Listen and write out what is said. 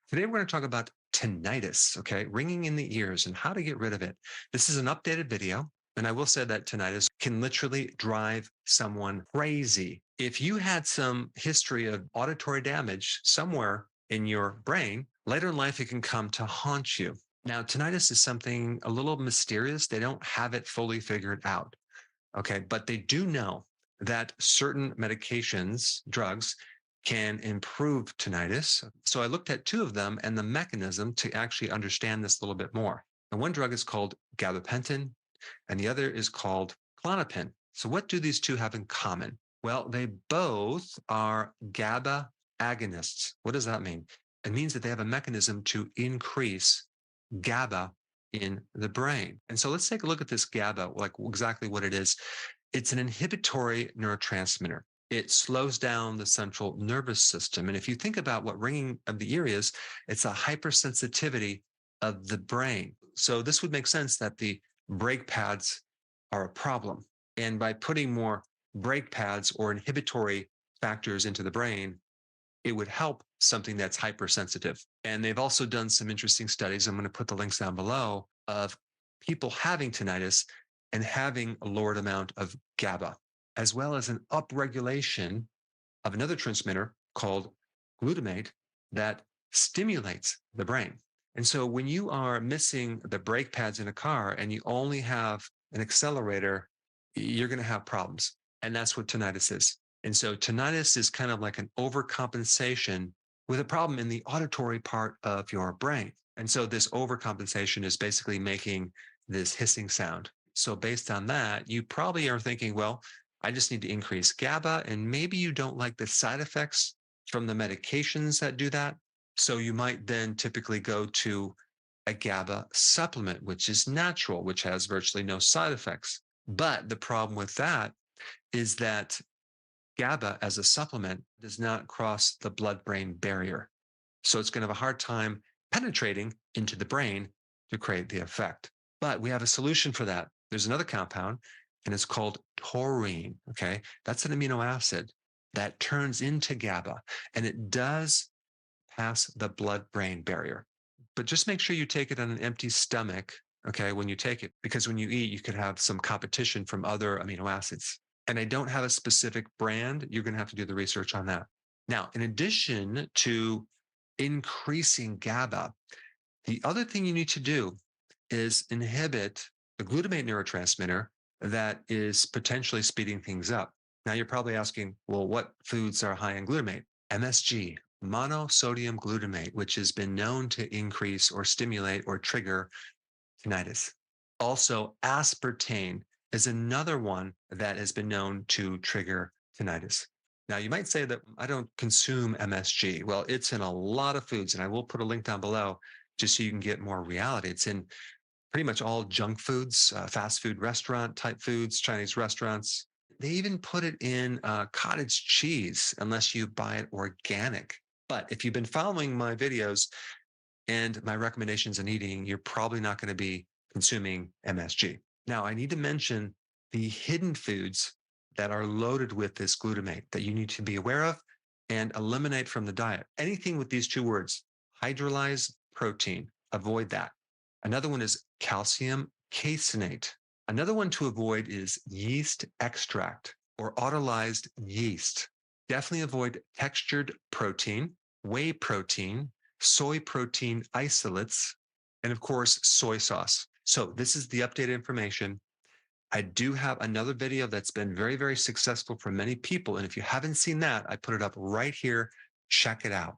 Today, we're going to talk about tinnitus, okay? Ringing in the ears and how to get rid of it. This is an updated video. And I will say that tinnitus can literally drive someone crazy. If you had some history of auditory damage somewhere in your brain, later in life, it can come to haunt you. Now, tinnitus is something a little mysterious. They don't have it fully figured out, okay? But they do know that certain medications, drugs, can improve tinnitus. So I looked at two of them and the mechanism to actually understand this a little bit more. And one drug is called gabapentin, and the other is called klonopin. So what do these two have in common? Well, they both are GABA agonists. What does that mean? It means that they have a mechanism to increase GABA in the brain. And so let's take a look at this GABA, like exactly what it is. It's an inhibitory neurotransmitter. It slows down the central nervous system. And if you think about what ringing of the ear is, it's a hypersensitivity of the brain. So this would make sense that the brake pads are a problem. And by putting more brake pads or inhibitory factors into the brain, it would help something that's hypersensitive. And they've also done some interesting studies. I'm going to put the links down below of people having tinnitus and having a lowered amount of GABA, as well as an upregulation of another transmitter called glutamate that stimulates the brain. And so when you are missing the brake pads in a car and you only have an accelerator, you're going to have problems. And that's what tinnitus is. And so tinnitus is kind of like an overcompensation with a problem in the auditory part of your brain. And so this overcompensation is basically making this hissing sound. So based on that, you probably are thinking, well, I just need to increase GABA, and maybe you don't like the side effects from the medications that do that. So you might then typically go to a GABA supplement, which is natural, which has virtually no side effects. But the problem with that is that GABA as a supplement does not cross the blood-brain barrier. So it's going to have a hard time penetrating into the brain to create the effect. But we have a solution for that. There's another compound, and it's called taurine, okay? That's an amino acid that turns into GABA, and it does pass the blood-brain barrier. But just make sure you take it on an empty stomach, okay, when you take it, because when you eat, you could have some competition from other amino acids. And I don't have a specific brand. You're going to have to do the research on that. Now, in addition to increasing GABA, the other thing you need to do is inhibit the glutamate neurotransmitter that is potentially speeding things up. Now, you're probably asking, well, what foods are high in glutamate? MSG, monosodium glutamate, which has been known to increase or stimulate or trigger tinnitus. Also, aspartame is another one that has been known to trigger tinnitus. Now, you might say that I don't consume MSG. Well, it's in a lot of foods, and I will put a link down below just so you can get more reality. It's in pretty much all junk foods, fast food restaurant type foods, Chinese restaurants. They even put it in cottage cheese unless you buy it organic. But if you've been following my videos and my recommendations on eating, you're probably not going to be consuming MSG. Now, I need to mention the hidden foods that are loaded with this glutamate that you need to be aware of and eliminate from the diet. Anything with these two words, hydrolyzed protein, avoid that. Another one is calcium caseinate. Another one to avoid is yeast extract or autolyzed yeast. Definitely avoid textured protein, whey protein, soy protein isolates, and of course, soy sauce. So this is the updated information. I do have another video that's been very, very successful for many people. And if you haven't seen that, I put it up right here. Check it out.